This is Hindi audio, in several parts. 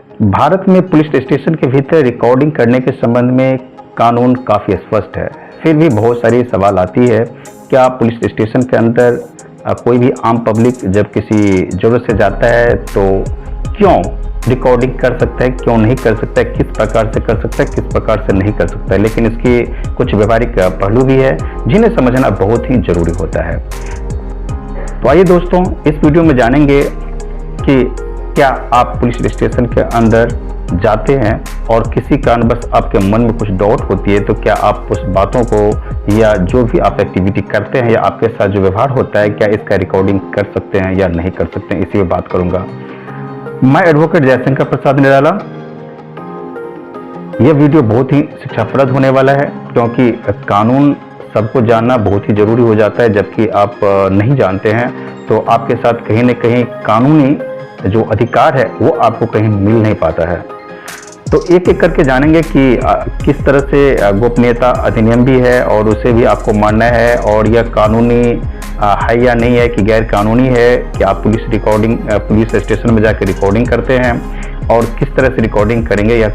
भारत में पुलिस स्टेशन के भीतर रिकॉर्डिंग करने के संबंध में कानून काफ़ी स्पष्ट है। फिर भी बहुत सारी सवाल आती है, क्या पुलिस स्टेशन के अंदर कोई भी आम पब्लिक जब किसी ज़रूरत से जाता है तो क्यों रिकॉर्डिंग कर सकता है, क्यों नहीं कर सकता है, किस प्रकार से कर सकता है, किस प्रकार से नहीं कर सकता है। लेकिन इसके कुछ व्यवहारिक पहलू भी है जिन्हें समझना बहुत ही ज़रूरी होता है। तो आइए दोस्तों, इस वीडियो में जानेंगे कि क्या आप पुलिस स्टेशन के अंदर जाते हैं और किसी कारणवश आपके मन में कुछ डाउट होती है, तो क्या आप उस बातों को या जो भी आप एक्टिविटी करते हैं या आपके साथ जो व्यवहार होता है, क्या इसका रिकॉर्डिंग कर सकते हैं या नहीं कर सकते हैं, इसी में बात करूंगा। मैं एडवोकेट जयशंकर प्रसाद निराला। यह वीडियो बहुत ही शिक्षाप्रद होने वाला है, क्योंकि कानून सबको जानना बहुत ही जरूरी हो जाता है। जबकि आप नहीं जानते हैं तो आपके साथ कहीं न कहीं कानूनी जो अधिकार है वो आपको कहीं मिल नहीं पाता है। तो एक एक करके जानेंगे कि किस तरह से गोपनीयता अधिनियम भी है और उसे भी आपको मानना है, और यह कानूनी है या नहीं है, कि गैर कानूनी है कि आप पुलिस स्टेशन में जाकर रिकॉर्डिंग करते हैं, और किस तरह से रिकॉर्डिंग करेंगे या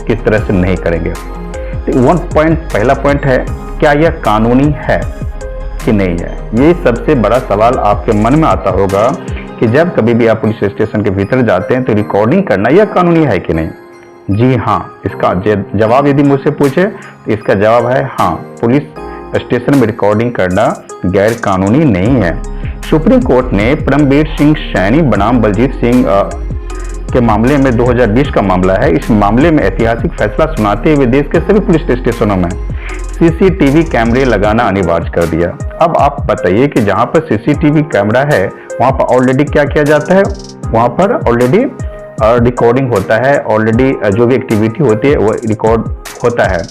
किस तरह से नहीं करेंगे। तो पहला पॉइंट है, क्या यह कानूनी है कि नहीं है। ये सबसे बड़ा सवाल आपके मन में आता होगा कि जब कभी भी आप पुलिस स्टेशन के भीतर जाते हैं तो रिकॉर्डिंग करना यह कानूनी है कि नहीं। जी हाँ, इसका जवाब यदि मुझसे पूछे तो इसका जवाब है हाँ, पुलिस स्टेशन में रिकॉर्डिंग करना गैर कानूनी नहीं है। सुप्रीम कोर्ट ने परमवीर सिंह सैनी बनाम बलजीत सिंह के मामले में 2020 का मामला है। इस मामले में ऐतिहासिक फैसला सुनाते हुए देश के सभी पुलिस स्टेशनों में सीसीटीवी कैमरे लगाना अनिवार्य कर दिया। अब आप बताइए कि जहां पर सीसीटीवी कैमरा है वहां पर ऑलरेडी क्या किया जाता है, वहां पर ऑलरेडी रिकॉर्डिंग होता है, ऑलरेडी जो भी एक्टिविटी होती है वो रिकॉर्ड होता है।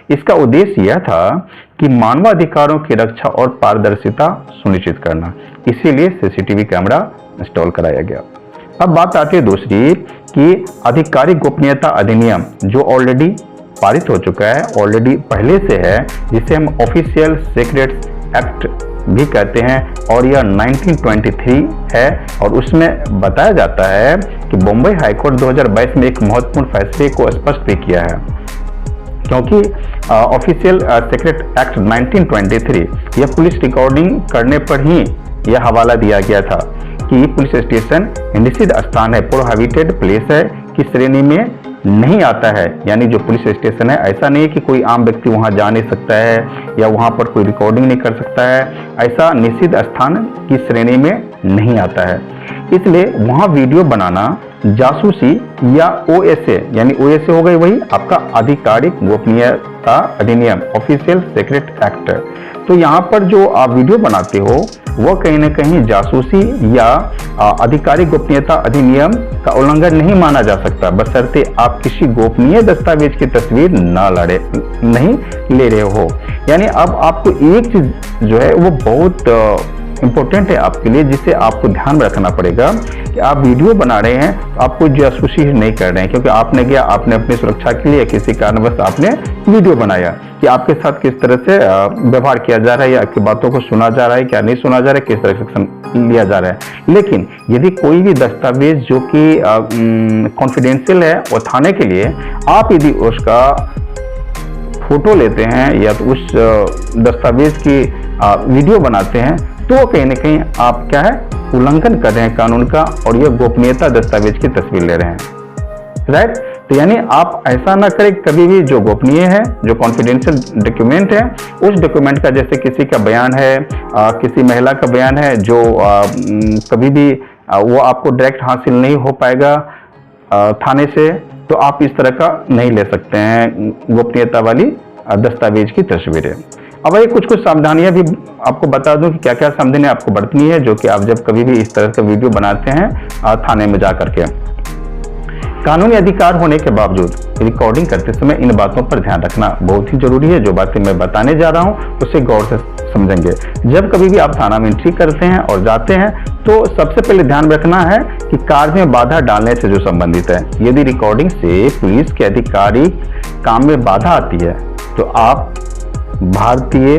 इसका उद्देश्य यह था कि मानवाधिकारों की रक्षा और पारदर्शिता सुनिश्चित करना, इसीलिए सीसीटीवी कैमरा इंस्टॉल कराया गया। अब बात आती है दूसरी कि आधिकारिक गोपनीयता अधिनियम जो ऑलरेडी पारित हो चुका है, ऑलरेडी पहले से है, जिसे हम ऑफिशियल सीक्रेट्स एक्ट भी कहते हैं, और यह 1923 है। और उसमें बताया जाता है कि बॉम्बे हाईकोर्ट 2022 में एक महत्वपूर्ण फैसले को स्पष्ट भी किया है, क्योंकि ऑफिशियल सीक्रेट एक्ट 1923 यह पुलिस रिकॉर्डिंग करने पर ही यह हवाला दिया गया था कि पुलिस स्टेशन निषिद्ध स्थान है, प्रोहिबिटेड प्लेस है की श्रेणी में नहीं आता है। यानी जो पुलिस स्टेशन है, ऐसा नहीं है कि कोई आम व्यक्ति वहां जा नहीं सकता है या वहां पर कोई रिकॉर्डिंग नहीं कर सकता है, ऐसा निषिद्ध स्थान की श्रेणी में नहीं आता है। इसलिए वहां वीडियो बनाना जासूसी या ओएसए, यानी ओएसए हो गई वही आपका आधिकारिक गोपनीयता अधिनियम, ऑफिशियल सीक्रेट एक्ट। तो यहाँ पर जो आप वीडियो बनाते हो वह कहीं ना कहीं जासूसी या आधिकारिक गोपनीयता अधिनियम का उल्लंघन नहीं माना जा सकता, बशर्ते आप किसी गोपनीय दस्तावेज की तस्वीर नहीं ले रहे हो। यानी अब आपको एक चीज जो है वो बहुत इम्पोर्टेंट है आपके लिए, जिसे आपको ध्यान में रखना पड़ेगा कि आप वीडियो बना रहे हैं तो आप कोई जासूसी नहीं कर रहे हैं, क्योंकि आपने अपनी सुरक्षा के लिए किसी कारणवश आपने वीडियो बनाया कि आपके साथ किस तरह से व्यवहार किया जा रहा है, या आपकी बातों को सुना जा रहा है, क्या नहीं सुना जा रहा है, किस तरह से लिया जा रहा है। लेकिन यदि कोई भी दस्तावेज जो कि कॉन्फिडेंशियल है वो थाने के लिए, आप यदि उसका फोटो लेते हैं या तो उस दस्तावेज की वीडियो बनाते हैं, तो कहीं ना कहीं आप क्या है उल्लंघन कर रहे हैं कानून का, और यह गोपनीयता दस्तावेज की तस्वीर ले रहे हैं, राइट। तो यानी आप ऐसा ना करें, कभी भी जो गोपनीय है, जो कॉन्फिडेंशियल डॉक्यूमेंट है, उस डॉक्यूमेंट का, जैसे किसी का बयान है, किसी महिला का बयान है, जो कभी भी वो आपको डायरेक्ट हासिल नहीं हो पाएगा थाने से, तो आप इस तरह का नहीं ले सकते हैं गोपनीयता वाली दस्तावेज की तस्वीरें। अब ये कुछ सावधानियां भी आपको बता दूं कि क्या क्या सावधानियां आपको बरतनी है, जो कि आप जब कभी भी इस तरह का वीडियो बनाते हैं थाने में जा करके। कानूनी अधिकार होने के बावजूद रिकॉर्डिंग करते समय इन बातों पर ध्यान रखना बहुत ही जरूरी है। जो बातें मैं बताने जा रहा हूं उसे गौर से समझेंगे। जब कभी भी आप थाना में एंट्री करते हैं और जाते हैं तो सबसे पहले ध्यान रखना है कि कार्य में बाधा डालने से जो संबंधित है। यदि रिकॉर्डिंग से पुलिस के अधिकारी काम में बाधा आती है तो आप भारतीय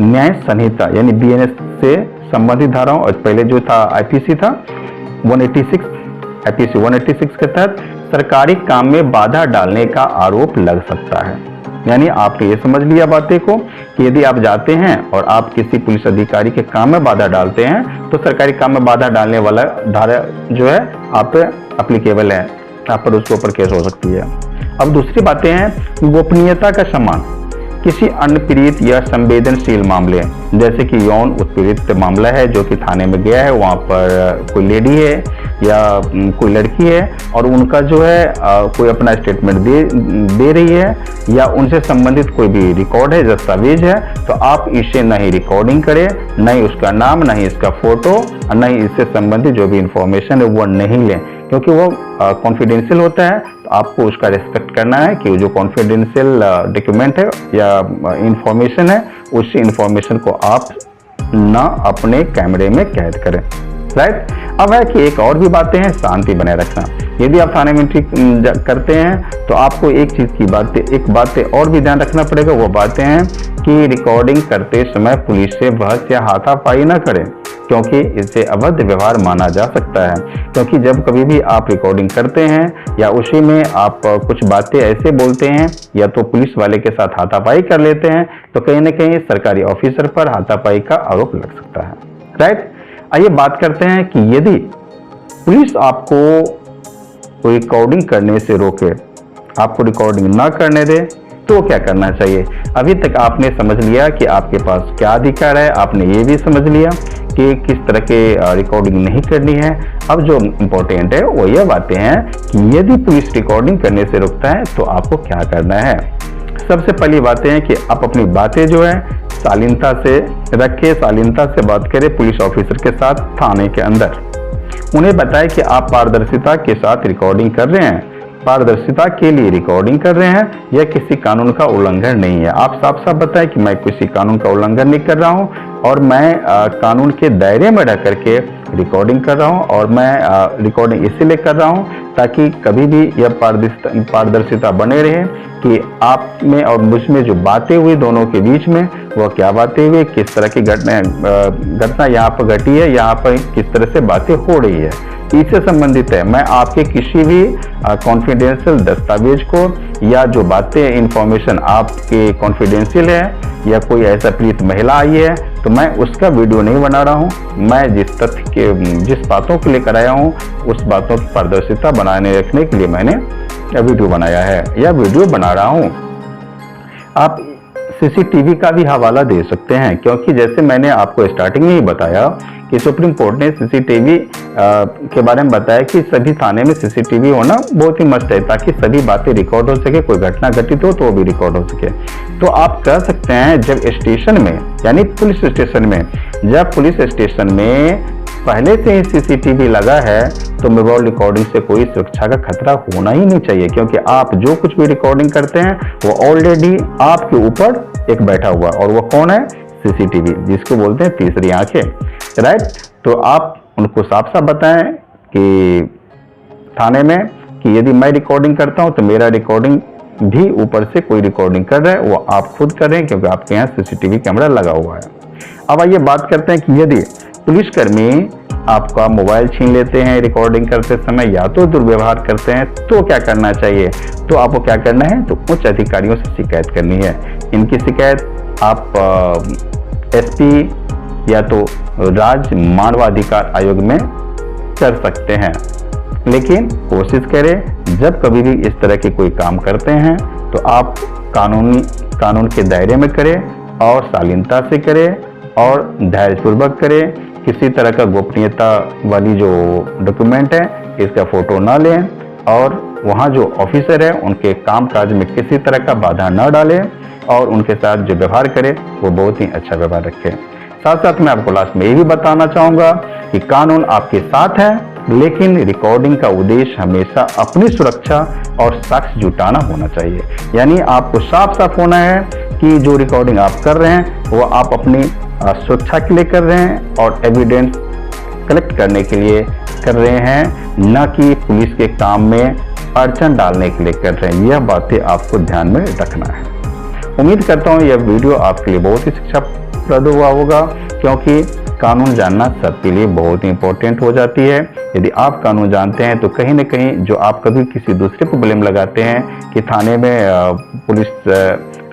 न्याय संहिता यानी बीएनएस से संबंधित धाराओं, और पहले जो था आईपीसी था 186 के तहत सरकारी काम में बाधा डालने का आरोप लग सकता है। यानी आपने ये समझ लिया बातें को कि यदि आप जाते हैं और आप किसी पुलिस अधिकारी के काम में बाधा डालते हैं तो सरकारी काम में बाधा डालने वाला धारा जो है आप पे एप्लीकेबल है, आप पर उसके ऊपर केस हो सकती है। अब दूसरी बातें हैं गोपनीयता का सम्मान। किसी अन्य पीड़ित या संवेदनशील मामले जैसे कि यौन उत्पीड़ित मामला है जो कि थाने में गया है, वहाँ पर कोई लेडी है या कोई लड़की है और उनका जो है कोई अपना स्टेटमेंट दे रही है या उनसे संबंधित कोई भी रिकॉर्ड है, दस्तावेज है, तो आप इसे न ही रिकॉर्डिंग करें, न ही उसका नाम, न ही इसका फोटो, न ही इससे संबंधित जो भी इंफॉर्मेशन है वो नहीं लें, क्योंकि वो कॉन्फिडेंशियल होता है। तो आपको उसका रिस्पेक्ट करना है कि जो कॉन्फिडेंशियल डॉक्यूमेंट है या इंफॉर्मेशन है, उस इंफॉर्मेशन को आप ना अपने कैमरे में कैद करें। राइट। अब है कि एक और भी बातें हैं, शांति बनाए रखना। यदि आप थाने में ठीक करते हैं तो आपको एक बात और भी ध्यान रखना पड़ेगा। वो बातें हैं कि रिकॉर्डिंग करते समय पुलिस से बहस या हाथापाई ना करें, क्योंकि इससे अवैध व्यवहार माना जा सकता है। क्योंकि जब कभी भी आप रिकॉर्डिंग करते हैं या उसी में आप कुछ बातें ऐसे बोलते हैं या तो पुलिस वाले के साथ हाथापाई कर लेते हैं तो कहीं ना कहीं सरकारी ऑफिसर पर हाथापाई का आरोप लग सकता है। राइट। आइए बात करते हैं कि यदि पुलिस आपको रिकॉर्डिंग करने से रोके, आपको रिकॉर्डिंग ना करने दे, तो क्या करना चाहिए। अभी तक आपने समझ लिया कि आपके पास क्या अधिकार है, आपने ये भी समझ लिया कि किस तरह के रिकॉर्डिंग नहीं करनी है। अब जो इम्पोर्टेंट है वो ये बातें हैं कि यदि पुलिस रिकॉर्डिंग करने से रोकता है तो आपको क्या करना है। सबसे पहली बातें हैं कि आप अपनी बातें जो है शालीनता से रखें, शालीनता से बात करें पुलिस ऑफिसर के साथ थाने के अंदर। उन्हें बताएं कि आप पारदर्शिता के साथ रिकॉर्डिंग कर रहे हैं, पारदर्शिता के लिए रिकॉर्डिंग कर रहे हैं, यह किसी कानून का उल्लंघन नहीं है। आप साफ साफ बताएं कि मैं किसी कानून का उल्लंघन नहीं कर रहा हूं और मैं कानून के दायरे में रह करके रिकॉर्डिंग कर रहा हूं और मैं रिकॉर्डिंग इसीलिए कर रहा हूं ताकि कभी भी यह पारदर्शिता बने रहे कि आप में और मुझ में जो बातें हुई दोनों के बीच में वह क्या बातें हुई, किस तरह की घटना यहाँ पर घटी है, यहाँ पर किस तरह से बातें हो रही है, इससे संबंधित है। मैं आपके किसी भी कॉन्फिडेंशियल दस्तावेज को या जो बातें इंफॉर्मेशन आपके कॉन्फिडेंशियल है या कोई ऐसा पीड़ित महिला आई है तो मैं उसका वीडियो नहीं बना रहा हूं। मैं जिस बातों को लेकर आया हूं उस बातों की पारदर्शिता बनाने रखने के लिए मैंने वीडियो बनाया है या वीडियो बना रहा हूं। आप सीसीटीवी का भी हवाला दे सकते हैं, क्योंकि जैसे मैंने आपको स्टार्टिंग में ही बताया कि सुप्रीम कोर्ट ने सीसीटीवी के बारे में बताया कि सभी थाने में सीसीटीवी होना बहुत ही मस्ट है ताकि सभी बातें रिकॉर्ड हो सके, कोई घटना घटित हो तो वो भी रिकॉर्ड हो सके। तो आप कह सकते हैं जब स्टेशन में यानी पुलिस स्टेशन में, जब पुलिस स्टेशन में पहले से ही सीसीटीवी लगा है तो मोबाइल रिकॉर्डिंग से कोई सुरक्षा का खतरा होना ही नहीं चाहिए, क्योंकि आप जो कुछ भी रिकॉर्डिंग करते हैं वो ऑलरेडी आपके ऊपर एक बैठा हुआ और वो कौन है, सीसीटीवी, जिसको बोलते हैं तीसरी आंखें। राइट। तो आप उनको साफ साफ बताएं कि थाने में कि यदि मैं रिकॉर्डिंग करता हूं तो मेरा रिकॉर्डिंग भी ऊपर से कोई रिकॉर्डिंग कर रहा है वो आप खुद कर रहे हैं, क्योंकि आपके यहाँ सीसीटीवी कैमरा लगा हुआ है। अब आइए बात करते हैं कि यदि पुलिसकर्मी आपका मोबाइल छीन लेते हैं रिकॉर्डिंग करते समय या तो दुर्व्यवहार करते हैं तो क्या करना चाहिए। तो आपको क्या करना है, तो उच्च अधिकारियों से शिकायत करनी है। इनकी शिकायत आप एसपी या तो राज्य मानवाधिकार आयोग में कर सकते हैं। लेकिन कोशिश करें जब कभी भी इस तरह के कोई काम करते हैं तो आप कानून के दायरे में करें और शालीनता से करें और धैर्यपूर्वक करें। किसी तरह का गोपनीयता वाली जो डॉक्यूमेंट है इसका फोटो ना लें और वहाँ जो ऑफिसर है उनके कामकाज में किसी तरह का बाधा न डालें और उनके साथ जो व्यवहार करें वो बहुत ही अच्छा व्यवहार रखें। साथ साथ मैं आपको लास्ट में ये भी बताना चाहूँगा कि कानून आपके साथ है, लेकिन रिकॉर्डिंग का उद्देश्य हमेशा अपनी सुरक्षा और साक्ष्य जुटाना होना चाहिए। यानी आपको साफ साफ होना है कि जो रिकॉर्डिंग आप कर रहे हैं वो आप अपनी सुरक्षा के लिए कर रहे हैं और एविडेंस कलेक्ट करने के लिए कर रहे हैं, न कि पुलिस के काम में अड़चन डालने के लिए कर रहे हैं। यह बातें आपको ध्यान में रखना है। उम्मीद करता हूँ यह वीडियो आपके लिए बहुत ही शिक्षाप्रद हुआ होगा, क्योंकि कानून जानना सबके लिए बहुत इंपॉर्टेंट हो जाती है। यदि आप कानून जानते हैं तो कहीं न कहीं जो आप कभी किसी दूसरे को ब्लेम लगाते हैं कि थाने में पुलिस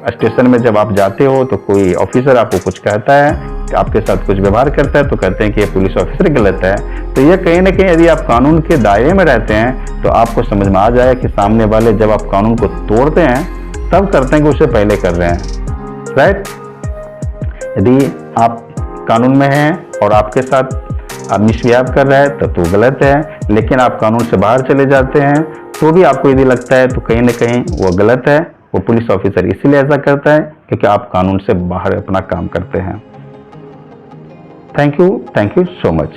स्टेशन में जब आप जाते हो तो कोई ऑफिसर आपको कुछ कहता है, आपके साथ कुछ व्यवहार करता है तो कहते हैं कि ये पुलिस ऑफिसर गलत है। तो ये कहीं न कहीं यदि आप कानून के दायरे में रहते हैं तो आपको समझ में आ जाए कि सामने वाले जब आप कानून को तोड़ते हैं तब करते हैं कि उससे पहले कर रहे हैं, राइट। यदि आप कानून में हैं और आपके साथ आप मिसबिहेव कर रहे हैं तब तो गलत है, लेकिन आप कानून से बाहर चले जाते हैं तो भी आपको यदि लगता है तो कहीं न कहीं वो गलत है। वो पुलिस ऑफिसर इसीलिए ऐसा करता है क्योंकि आप कानून से बाहर अपना काम करते हैं। Thank you so much.